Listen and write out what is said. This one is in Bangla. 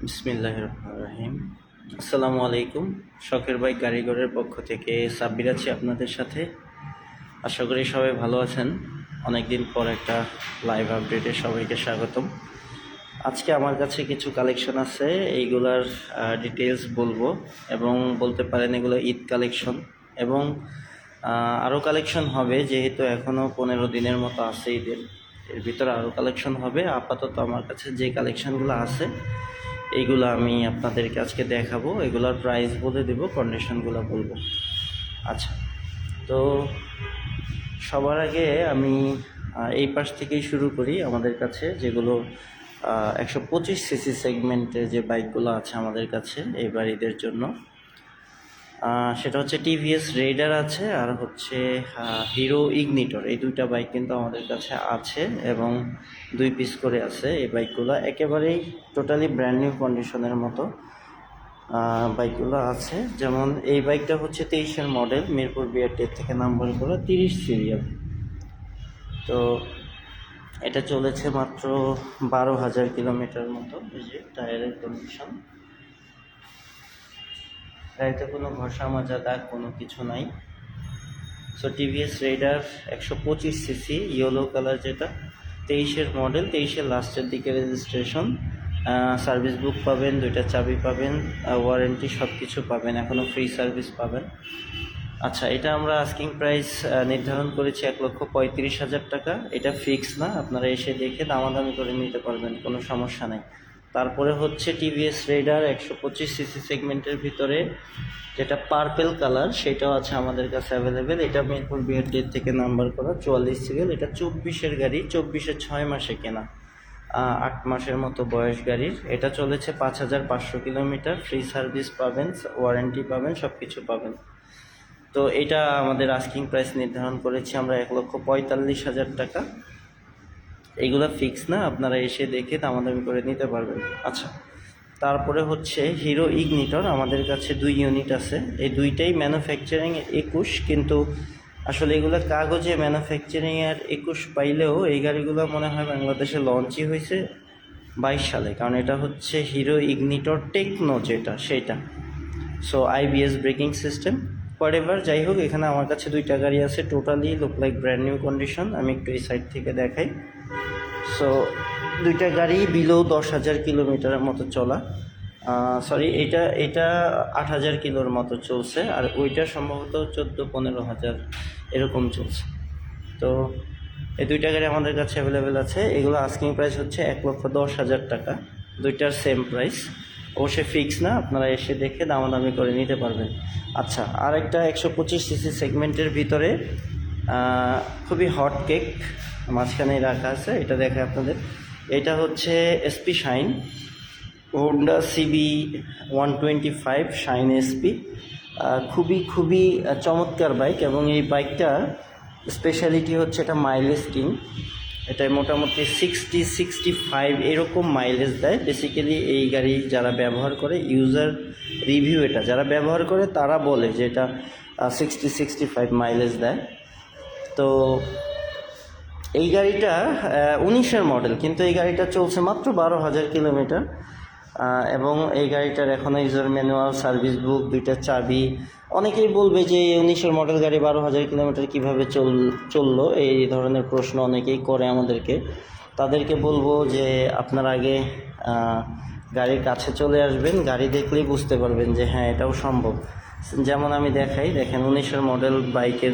বিসমিল্লাহির রহমানির রহিম। আসসালামু আলাইকুম। শখের বাইক কারিগরের পক্ষ থেকে সাব্বির আছি আপনাদের সাথে। আশা করি সবাই ভালো আছেন। অনেকদিন পর একটা লাইভ আপডেটে সবাইকে স্বাগতম। আজকে আমার কাছে কিছু কালেকশন আছে, এইগুলার ডিটেলস বলবো এবং বলতে পারেন এগুলো ঈদ কালেকশন এবং আরও কালেকশন হবে, যেহেতু এখনও 15 দিনের মতো আছে ঈদের। এর ভিতরে আরও কালেকশন হবে। আপাতত আমার কাছে যে কালেকশনগুলো আছে এইগুলো আমি আপনাদেরকে আজকে দেখাবো, এগুলোর প্রাইস বলে দেবো, কন্ডিশনগুলো বলবো। আচ্ছা, তো সবার আগে আমি এই পাশ থেকেই শুরু করি। আমাদের কাছে যেগুলো 125 সিসি সেগমেন্টের যে বাইকগুলো আছে আমাদের কাছে এই বাড়িদের জন্য, সেটা হচ্ছে টিভিএস রেইডার আছে আর হচ্ছে হিরো ইগনিটর। এই দুইটা বাইক কিন্তু আমাদের কাছে আছে এবং 2 পিস করে আছে। এই বাইকগুলো একেবারেই টোটালি ব্র্যান্ড নিউ কন্ডিশনের মতো বাইকগুলো আছে। যেমন এই বাইকটা হচ্ছে 23-এর মডেল, মিরপুর বিআরটি থেকে নাম্বার করা, 30 সিরিয়াল। তো এটা চলেছে মাত্র 12,000 কিলোমিটার মতো। এই যে টায়ারের কন্ডিশন, গাড়িতে কোনো ঘষা মাজা দাগ কোনো কিছু নাই। So TVS Raider 125 CC yellow colour, যেটা 23-এর মডেল, 23-এর লাস্টের দিকে রেজিস্ট্রেশন। সার্ভিস বুক পাবেন, 2টা চাবি পাবেন, ওয়ারেন্টি সব কিছু পাবেন, এখনও ফ্রি সার্ভিস পাবেন। আচ্ছা, এটা আমরা আস্কিং প্রাইস নির্ধারণ করেছি 1,35,000 টাকা। এটা ফিক্স না, আপনারা এসে দেখে দামাদামি করে নিতে পারবেন, কোনো সমস্যা নেই। তারপরে হচ্ছে টিভিএস রেইডার 125 সিসি সেগমেন্টের ভিতরে যেটা পার্পেল কালার, সেটাও আছে আমাদের কাছে অ্যাভেলেবেল। এটা মিরপুর বিআরটি থেকে নাম্বার করা, 44 সিরিয়াল। এটা 24-এর গাড়ি, 24-এর 6 মাসে কেনা, 8 মাসের মতো বয়স গাড়ির। এটা চলেছে 5,500 কিলোমিটার, ফ্রি সার্ভিস পাবেন, ওয়ারেন্টি পাবেন, সব কিছু পাবেন। তো এটা আমাদের আস্কিং প্রাইস নির্ধারণ করেছি আমরা 1,45,000 টাকা। এইগুলো ফিক্স না, আপনারা এসে দেখে দামাদামি করে নিতে পারবেন। আচ্ছা, তারপরে হচ্ছে হিরো ইগনিটর। আমাদের কাছে 2 ইউনিট আছে। এই দুইটাই ম্যানুফ্যাকচারিং 21, কিন্তু আসলে এগুলো কাগজে ম্যানুফ্যাকচারিংয়ের 21 পাইলেও এই গাড়িগুলো মনে হয় বাংলাদেশে লঞ্চই হয়েছে 22 সালে, কারণ এটা হচ্ছে হিরো ইগনিটর টেকনো যেটা, সেটা। So IBS braking system whatever, যাই হোক, এখানে আমার কাছে 2টা গাড়ি আছে, totally look like brand new condition. আমি একটু এই সাইড থেকে দেখাই। সো 2টা গাড়ি বিলো 10,000 কিলোমিটারের মতো চলা। সরি, এটা 8,000 কিলোর মতো চলছে, আর ওইটা সম্ভবত 14-15,000 এরকম চলছে। তো এই 2টা গাড়ি আমাদের কাছে অ্যাভেলেবেল আছে। এগুলো আস্কিং প্রাইস হচ্ছে 1,10,000 টাকা। 2টার সেম প্রাইস, অবশ্যই ফিক্স না, আপনারা এসে দেখে দামাদামি করে নিতে পারবেন। আচ্ছা, আর একটা 125 সিসি সেগমেন্টের ভিতরে খুবই হট কেক মাঝখানেই রাখা আছে, এটা দেখে আপনাদের। এটা হচ্ছে SP shine, Honda CB 125 shine SP. খুবই চমৎকার বাইক, এবং এই বাইকটা স্পেশালিটি হচ্ছে এটা মাইলেজ কিং। এটা মোটামুটি 60-65 এরকম মাইলেজ দেয়। বেসিক্যালি এই গাড়ি যারা ব্যবহার করে, ইউজার রিভিউ এটা যারা ব্যবহার করে তারা বলে যে এটা 60-65 মাইলেজ দেয়। তো এই গাড়িটা 19-এর মডেল, কিন্তু এই গাড়িটা চলছে মাত্র 12,000 কিলোমিটার, এবং এই গাড়িটার এখনও ইউজার ম্যানুয়াল, সার্ভিস বুক, 2টা চাবি। অনেকেই বলবে যে 19-এর মডেল গাড়ি 12,000 কিলোমিটার কীভাবে চললো, এই ধরনের প্রশ্ন অনেকেই করে আমাদেরকে। তাদেরকে বলবো যে আপনারা আগে গাড়ির কাছে চলে আসবেন, গাড়ি দেখলেই বুঝতে পারবেন যে হ্যাঁ, এটাও সম্ভব। যেমন আমি দেখাই, দেখেন 19-এর মডেল বাইকের